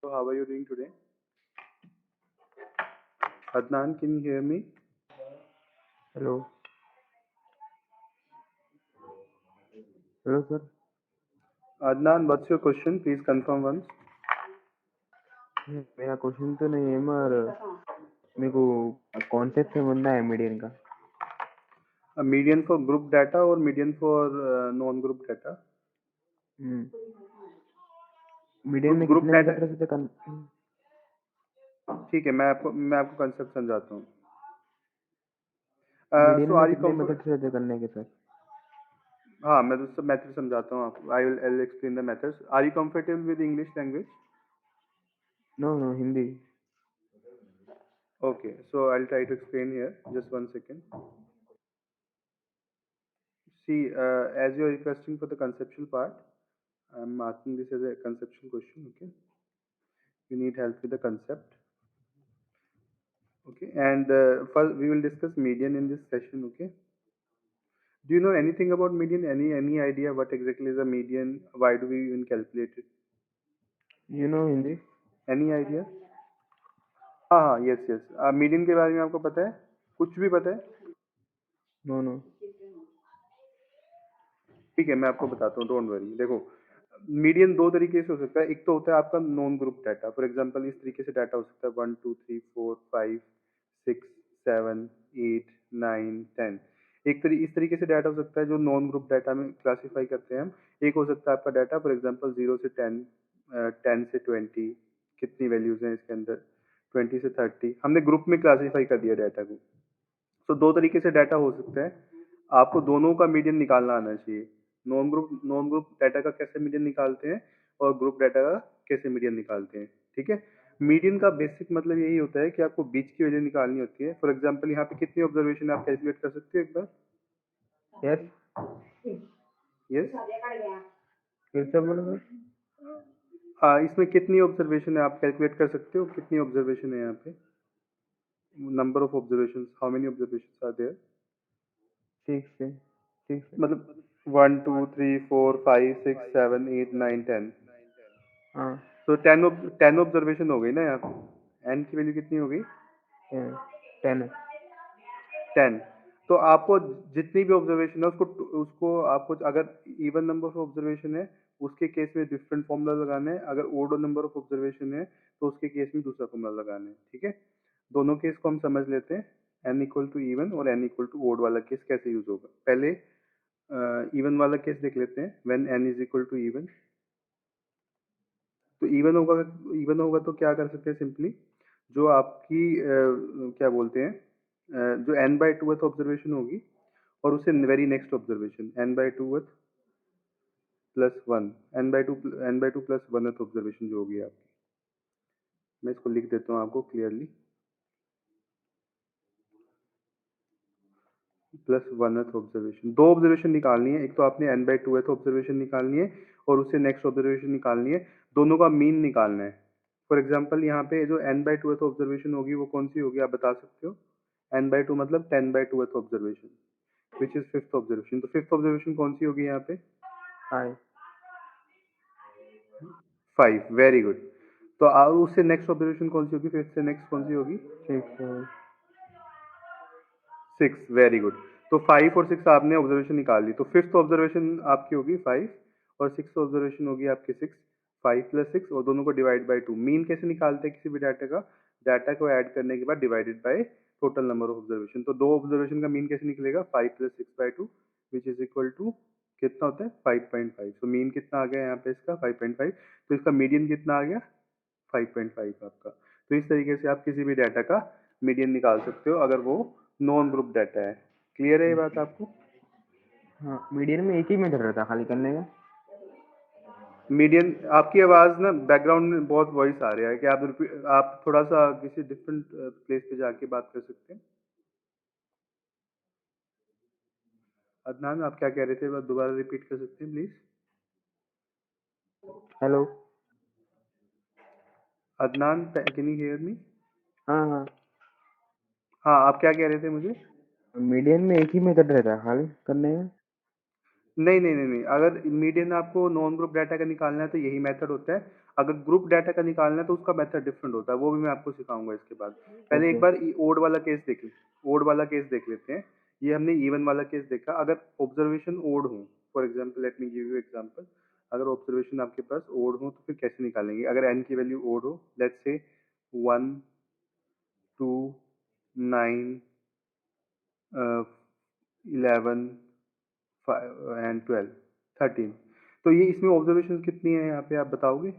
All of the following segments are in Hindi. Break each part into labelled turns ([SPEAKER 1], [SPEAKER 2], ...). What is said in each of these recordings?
[SPEAKER 1] So how are you doing today? Adnan, can you hear me?
[SPEAKER 2] Hello. Hello, sir.
[SPEAKER 1] Adnan, what's your question? Please confirm once.
[SPEAKER 2] मेरा क्वेश्चन तो नहीं है मगर मेरे को कॉन्सेप्ट समझना है मीडियन का।
[SPEAKER 1] A median for group data or median for non-group data?
[SPEAKER 2] Median में
[SPEAKER 1] Group
[SPEAKER 2] कितने
[SPEAKER 1] data.
[SPEAKER 2] मेथड से
[SPEAKER 1] ठीक है, मैं आपको कंसेप्ट समझाता हूँ.
[SPEAKER 2] मीडियन
[SPEAKER 1] So
[SPEAKER 2] में
[SPEAKER 1] are you
[SPEAKER 2] कितने मेथड से रहते करने के सर?
[SPEAKER 1] हाँ, मैं तो सब मेथड समझाता हूँ आपको. I'll explain the methods. Are you comfortable with English language?
[SPEAKER 2] No Hindi.
[SPEAKER 1] Okay, so I'll try to explain here. Just 1 second. See, as you're requesting for the conceptual part, I'm asking this as a conceptual question. Okay, you need help with the concept. Okay, and first we will discuss median in this session. Okay, do you know anything about median? Any idea what exactly is a median? Why do we even calculate it?
[SPEAKER 2] You know Hindi?
[SPEAKER 1] Any idea? हाँ हाँ, यस यस. मीडियन के बारे में आपको पता है? कुछ भी पता है?
[SPEAKER 2] नो।
[SPEAKER 1] ठीक है, मैं आपको बताता हूँ. Don't worry. देखो, मीडियन दो तरीके से हो सकता है. एक तो होता है आपका non group data. For example इस तरीके से डाटा हो सकता है 1 2 3 4 5 6 7 8 9 10. इस तरीके से डाटा हो सकता है जो नॉन ग्रुप डाटा में क्लासीफाई करते हैं हम. एक हो सकता है आपका डाटा फॉर एग्जांपल 0 से 10, 10 से 20, कितनी वैल्यूज हैं इसके अंदर, 20 से 30. हमने ग्रुप में क्लासीफाई कर दिया डाटा को. तो दो तरीके से डाटा हो सकता है. आपको दोनों का मीडियन निकालना आना चाहिए. नॉन ग्रुप डाटा का कैसे मीडियन निकालते हैं और ग्रुप डाटा का कैसे मीडियन निकालते हैं. ठीक है. मीडियन का बेसिक मतलब यही होता है कि आपको बीच की वैल्यू निकालनी होती है. फॉर एग्जांपल यहाँ पे कितनी ऑब्जर्वेशन आप कैलकुलेट कर सकते हो एक बार.
[SPEAKER 2] Yes,
[SPEAKER 1] yes.
[SPEAKER 2] फिर से बोलो सर।
[SPEAKER 1] इसमें कितनी ऑब्जर्वेशन है आप कैलकुलेट कर सकते हो. कितनी ऑब्जर्वेशन है यहाँ पे. Number of observation, how many observation are there.
[SPEAKER 2] 6
[SPEAKER 1] मतलब 1 2 3 4 5 6 7 8 9 10.
[SPEAKER 2] हाँ,
[SPEAKER 1] तो 10 ऑब्जर्वेशन हो गई ना यहाँ पे. एन की वैल्यू कितनी हो गई.
[SPEAKER 2] 10।
[SPEAKER 1] 10. तो आपको जितनी भी ऑब्जर्वेशन है उसको उसको आपको अगर इवन नंबर ऑफ ऑब्जर्वेशन है उसके केस में डिफरेंट फॉर्मूला लगाना है. अगर ओड नंबर ऑफ ऑब्जर्वेशन है तो उसके केस में दूसरा फॉर्मूला लगाना है. ठीक है. दोनों केस को हम समझ लेते हैं. एन इक्वल टू इवन और एन इक्वल टू ओड वाला केस कैसे यूज होगा. पहले इवन वाला केस देख लेते हैं. When N is equal to even, तो इवन होगा तो क्या कर सकते हैं सिंपली. जो आपकी क्या बोलते हैं, जो एन बाई टू ऑब्जर्वेशन होगी और उससे very next observation N by two plus one, N by two plus one observation जो होगी आपकी. मैं इसको लिख देता हूँ आपको क्लियरली. Plus one observation. दो ऑब्जर्वेशन निकालनी है. एक तो आपने एन बाई टू ऑब्जर्वेशन निकालनी है और उससे नेक्स्ट ऑब्जर्वेशन निकालनी है. दोनों का मीन निकालना है. फॉर एग्जाम्पल यहाँ पे जो एन बाई टू ऑब्जर्वेशन होगी वो कौन सी होगी आप बता सकते हो. एन बाई टू मतलब 10/2 observation which is fifth observation. तो फिफ्थ ऑब्जर्वेशन कौन सी होगी यहाँ पे.
[SPEAKER 2] 5
[SPEAKER 1] 5. Very good. तो उससे नेक्स्ट ऑब्जर्वेशन कौन सी होगी. फिफ्थ से नेक्स्ट कौन सी होगी.
[SPEAKER 2] 6
[SPEAKER 1] सिक्स. Very good. तो 5 और 6 आपने ऑब्जर्वेशन निकाल ली. तो फिफ्थ ऑब्जर्वेशन आपकी होगी 5 और सिक्स ऑब्जर्वेशन होगी आपकी 6. 5 + 6 और दोनों को डिवाइड बाई 2. मीन कैसे निकालते हैं किसी भी डाटा का. डाटा को ऐड करने के बाद divided by total number of observation. तो दो ऑब्जर्वेशन का मीन कैसे निकलेगा. 5 + 6/2 विच इज इक्वल टू कितना होता है 5.5. तो मीन कितना आ गया यहाँ पे इसका 5.5. तो इसका मीडियन कितना आ गया 5.5 आपका. तो इस तरीके से आप किसी भी डाटा का मीडियन निकाल सकते हो अगर वो नॉन ग्रुप डाटा है. क्लियर है ये बात आपको.
[SPEAKER 2] हाँ, मीडियन में एक ही मेथड रहता है खाली करने का।
[SPEAKER 1] मीडियन. आपकी आवाज ना बैकग्राउंड में बहुत वॉइस आ रहा है. कि आप थोड़ा सा किसी डिफरेंट प्लेस पे जाके बात कर सकते हैं. अदनान आप क्या कह रहे थे दोबारा रिपीट कर सकते हैं please.
[SPEAKER 2] Hello.
[SPEAKER 1] Adnan can you hear me.
[SPEAKER 2] हाँ,
[SPEAKER 1] हाँ आप क्या कह रहे थे मुझे.
[SPEAKER 2] मीडियन में एक ही मेथड रहता है खाली करने का।
[SPEAKER 1] नहीं नहीं नहीं नहीं, अगर मीडियन आपको नॉन ग्रुप डाटा का निकालना है तो यही मेथड होता है। अगर ग्रुप डाटा का निकालना है तो उसका मेथड डिफरेंट होता है, वो भी मैं आपको सिखाऊंगा इसके बाद। पहले एक
[SPEAKER 2] ओके।
[SPEAKER 1] बार ओड वाला केस देख ले, ओड वाला केस देख लेते हैं। ये हमने इवन वाला केस देखा, अगर ऑब्जर्वेशन ओड हो, for example let me give you example. अगर ऑब्जर्वेशन आपके पास ओड हो तो फिर कैसे निकालेंगे? अगर एन की वैल्यू ओड हो, लेट्स से 1, 2, 9, 11 एंड 12, 13, तो ये इसमें ऑब्जर्वेशन कितनी है यहाँ पे आप बताओगे?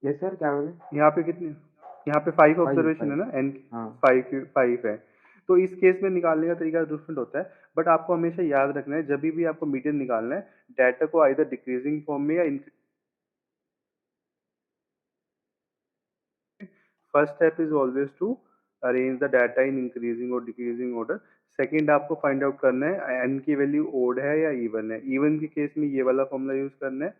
[SPEAKER 2] यस सर, क्या बोले?
[SPEAKER 1] यहाँ पे कितने? यहाँ पे 5
[SPEAKER 2] फाइव
[SPEAKER 1] ऑब्जर्वेशन है
[SPEAKER 2] फाइव।
[SPEAKER 1] ना, एन
[SPEAKER 2] हाँ।
[SPEAKER 1] 5 है। तो इस केस में निकालने का तरीका डिफरेंट होता है, बट आपको हमेशा याद रखना है जब भी आपको मीडियन निकालना है, डाटा को आइदर डिक्रीजिंग फॉर्म में या first step is always to arrange the data in increasing और डिक्रीजिंग ऑर्डर। सेकंड आपको फाइंड आउट करना है एन की वैल्यू ओड है या इवन है। इवन के केस में ये वाला फॉर्मूला यूज करना है,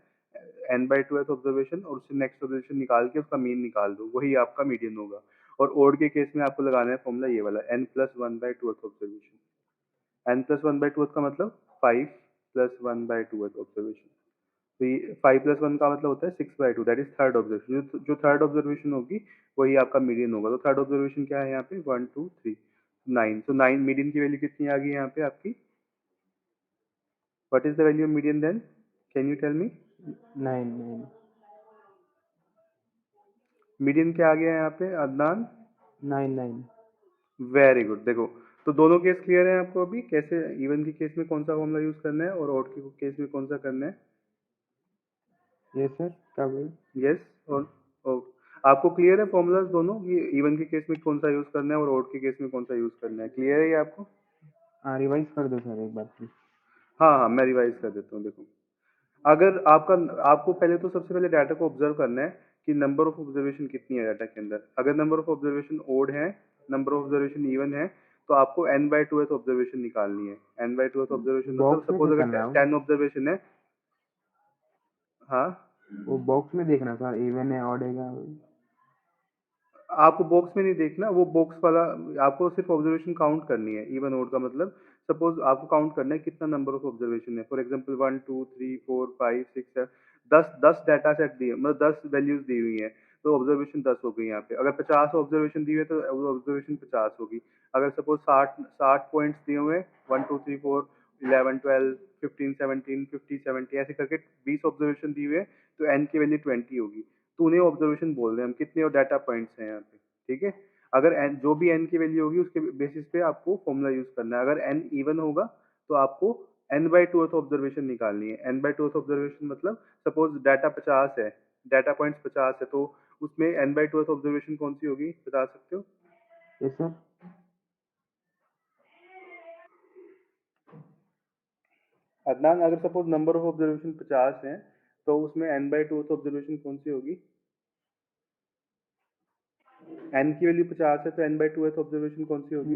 [SPEAKER 1] एन बाई टू ऑब्जर्वेशन, और उससे नेक्स्ट ऑब्जर्वेशन निकाल के उसका मीन निकाल दो, वही आपका मीडियन होगा। और ओड के केस में आपको लगाना है फॉर्मूला ये वाला, N plus one by two observation. N plus one by two का मतलब 5 + 1/2 ऑब्जर्वेशन। तो ये 5 + 1 का मतलब होता है 6/2, दैट इज थर्ड ऑब्जर्वेशन। जो थर्ड ऑब्जर्वेशन होगी वही आपका मीडियन होगा। तो थर्ड ऑब्जर्वेशन क्या है यहाँ पे? 1, 2, 3, 9। तो 9 मीडियन की वैल्यू कितनी आ गई यहाँ पे आपकी? What is the value of median then? Can you tell me?
[SPEAKER 2] 9 9।
[SPEAKER 1] Median क्या आ गया यहाँ पे अदनान?
[SPEAKER 2] 9 9।
[SPEAKER 1] Very good. देखो, तो दोनों केस क्लियर है आपको अभी, कैसे इवन के केस में कौन सा फॉर्मूला यूज करना है और ऑड के केस में कौन सा करना है?
[SPEAKER 2] यस सर, क्या बोले?
[SPEAKER 1] यस और आपको क्लियर है फॉर्मूलाज दोनों, ये इवन के केस में कौन सा यूज करना है और ऑड के केस में कौन सा यूज करना है? क्लियर है ये आपको?
[SPEAKER 2] हाँ, रिवाइज कर दो सर एक बार प्लीज।
[SPEAKER 1] हाँ हाँ, मैं रिवाइज कर देता हूँ। देखो, अगर आपका आपको पहले तो सबसे पहले डाटा को ऑब्जर्व करना है कि नंबर ऑफ ऑब्जर्वेशन कितनी है डाटा के अंदर। अगर नंबर ऑफ ऑब्जर्वेशन ओड है, नंबर ऑफ ऑब्जर्वेशन इवन है, तो आपको एन बाई टू ऑब्जर्वेशन निकालनी है। एन बाई टू ऑब्जर्वेशन मतलब
[SPEAKER 2] बॉक्स में
[SPEAKER 1] सपोज
[SPEAKER 2] निकल
[SPEAKER 1] अगर
[SPEAKER 2] रहा हूँ।
[SPEAKER 1] 10 ऑब्जर्वेशन है। हाँ,
[SPEAKER 2] वो बॉक्स में देखना सर, इवन है ऑड है क्या?
[SPEAKER 1] आपको बॉक्स में नहीं देखना, वो बॉक्स वाला आपको सिर्फ ऑब्जर्वेशन काउंट करनी है। इवन ओड का मतलब सपोज आपको काउंट करना है कितना नंबर ऑफ ऑब्जर्वेशन है। फॉर एग्जांपल 1, 2, 3, 4, 5, 6, 7, 10 डाटा सेट दिए, मतलब 10 वैल्यूज दी हुई हैं, तो ऑब्जर्वेशन 10 हो गई यहाँ पे। अगर 50 ऑब्जर्वेशन दी हुई है तो ऑब्जर्वेशन 50 होगी। अगर सपोज 60 पॉइंट्स दिए हुए हैं, 1, 2, 3, 4, 11, 12, 15, 17, 50, 70 ऐसे करके 20 ऑब्जर्वेशन दी हुए हैं, तो एन की वैल्यू 20 होगी। तो उन्हें ऑब्जर्वेशन बोल रहे हैं हम, कितने और डाटा पॉइंट्स हैं यहाँ पे। ठीक है, अगर एन जो भी एन की वैल्यू होगी उसके बेसिस पे आपको फॉर्मूला यूज करना है। अगर एन इवन होगा तो आपको एन बाई टू ऑब्जर्वेशन निकालनी है। एन बाई टू ऑब्जर्वेशन मतलब सपोज डाटा 50 है, डाटा पॉइंट्स 50 है, तो उसमें एन बाई टू ऑब्जर्वेशन कौन सी होगी बता सकते हो?
[SPEAKER 2] Yes sir.
[SPEAKER 1] अदनान, अगर सपोज नंबर ऑफ ऑब्जर्वेशन 50 है तो उसमें एन बाई टू ऑब्जर्वेशन कौन सी होगी? एन की वैल्यू 50 है तो एन बाई टू ऑब्जर्वेशन कौन सी होगी?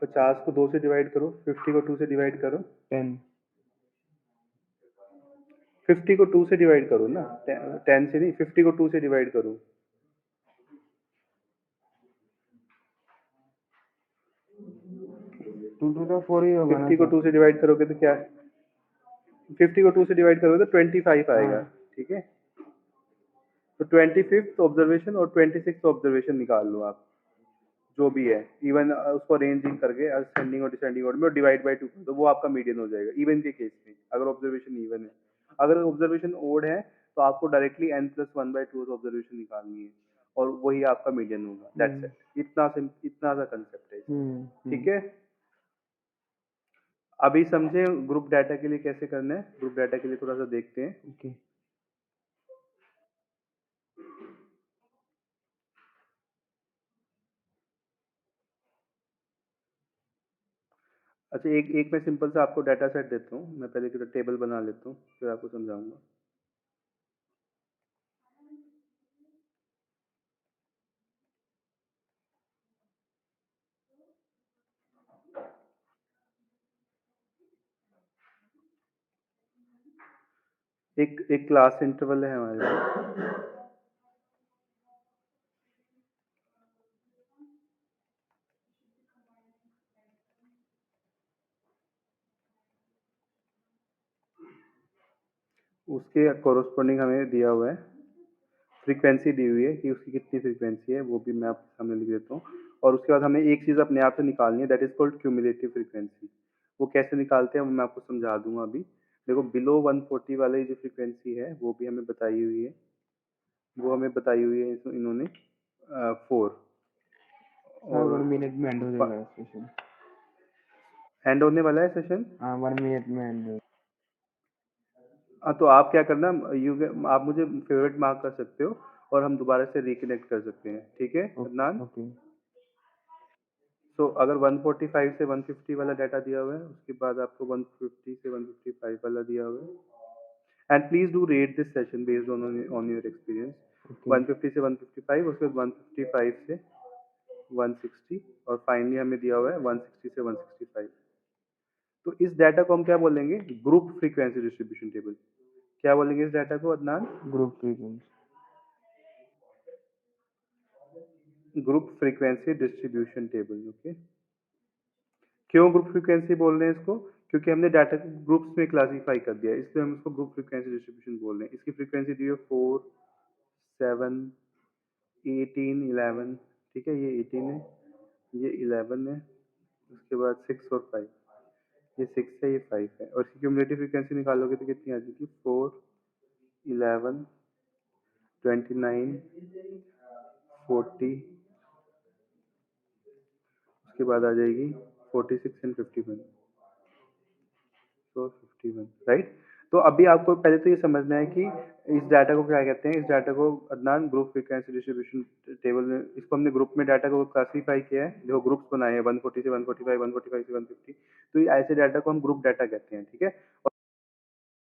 [SPEAKER 1] 50 को 2 से डिवाइड करो, 50 को 2 से डिवाइड करो।
[SPEAKER 2] 10।
[SPEAKER 1] 50 को 2 से डिवाइड करो ना, 10 से नहीं, 50 को 2 से डिवाइड करो।
[SPEAKER 2] 2 to the 4 ही होगा ना
[SPEAKER 1] 50 को
[SPEAKER 2] सर?
[SPEAKER 1] 2 से डिवाइड करोगे तो क्या? 50 को 2 से डिवाइड करोगे तो 25 आएगा।
[SPEAKER 2] हाँ।
[SPEAKER 1] ठीक है, तो 25th ऑब्जर्वेशन और 26th ऑब्जर्वेशन निकाल लो आप, जो भी है। इवन उसको अरेंजिंग करके असेंडिंग और डिसेंडिंग ऑर्डर में डिवाइड बाई टू, तो वो आपका मीडियन हो जाएगा इवन के केस में, अगर ऑब्जर्वेशन इवन है। अगर ऑब्जर्वेशन ओड है तो आपको directly N plus one by two observation निकालनी है, और वही आपका मीडियन होगा। दैट्स
[SPEAKER 2] हम्म
[SPEAKER 1] इट, इतना सा कंसेप्ट है इसमें।
[SPEAKER 2] हम्म
[SPEAKER 1] ठीक
[SPEAKER 2] हम्म।
[SPEAKER 1] है, अभी समझे ग्रुप डाटा के लिए कैसे करना है? ग्रुप डाटा के लिए थोड़ा सा देखते हैं।
[SPEAKER 2] ओके।
[SPEAKER 1] अच्छा, एक एक मैं सिंपल सा आपको डाटा सेट देता हूँ। मैं पहले की टेबल बना लेता हूँ, फिर आपको समझाऊंगा। एक एक क्लास इंटरवल है हमारे पास। उसके कोरोस्पोंडिंग हमें दिया हुआ है, फ्रीक्वेंसी दी हुई है कि उसकी कितनी फ्रीक्वेंसी है, वो भी मैं आपके सामने लिख देता हूँ। और उसके बाद हमें एक चीज़ अपने आप से निकालनी है, that is called cumulative frequency. वो कैसे निकालते हैं वो मैं आपको समझा दूंगा अभी। देखो बिलो 140 वाली जो फ्रीक्वेंसी है वो भी हमें बताई हुई है, वो हमें बताई हुई है इन्होंने 4।
[SPEAKER 2] हाँ,
[SPEAKER 1] और
[SPEAKER 2] 1 मिनट में एंड हो जाएगा सेशन।
[SPEAKER 1] एंड होने वाला है सेशन।
[SPEAKER 2] हाँ, 1 मिनट में एंड हो।
[SPEAKER 1] हाँ तो आप क्या करना, यू आप मुझे फेवरेट मार्क कर सकते हो और हम दोबारा से रिकनेक्ट कर सकते हैं, ठीक है अदनान।
[SPEAKER 2] ओके।
[SPEAKER 1] सो अगर 145 से 150 वाला डाटा दिया हुआ है, उसके बाद आपको 150 से 155 वाला दिया हुआ है, and please do rate this session based on your experience.
[SPEAKER 2] Okay.
[SPEAKER 1] 150 से 155, उसके बाद 155 से 160, और फाइनली हमें दिया हुआ है 160 से 165। तो इस डाटा को हम क्या बोलेंगे, ग्रुप फ्रीक्वेंसी डिस्ट्रीब्यूशन टेबल। क्या बोलेंगे इस डाटा को Adnan?
[SPEAKER 2] Group frequency.
[SPEAKER 1] Group frequency distribution table, okay. क्यों ग्रुप फ्रीक्वेंसी बोल रहे हैं इसको? क्योंकि हमने डाटा को ग्रुप्स में क्लासिफाई कर दिया है, इसलिए हम इसको ग्रुप फ्रीक्वेंसी डिस्ट्रीब्यूशन बोल रहे हैं। इसकी फ्रीक्वेंसी दी है 4, 7, 18, 11। ठीक है, ये 18 है, ये 11 है, उसके बाद 6 और 5। ये 6 है, ये 5 है, और इसकी क्यूमुलेटिव फ्रीक्वेंसी निकालोगे तो कितनी आ जाएगी? 4, 11, 29, 40, उसके बाद आ जाएगी 46 एंड 51। तो 51, राइट। तो अभी आपको पहले तो ये समझना है कि इस डाटा को क्या कहते हैं। इस डाटा को Adnan group frequency distribution table में, इसको हमने ग्रुप में डाटा को क्लासीफाई किया है, जो ग्रुप्स बनाए हैं 140 से 145, 145 से 150। तो ऐसे डाटा को हम ग्रुप डाटा कहते हैं, ठीक है।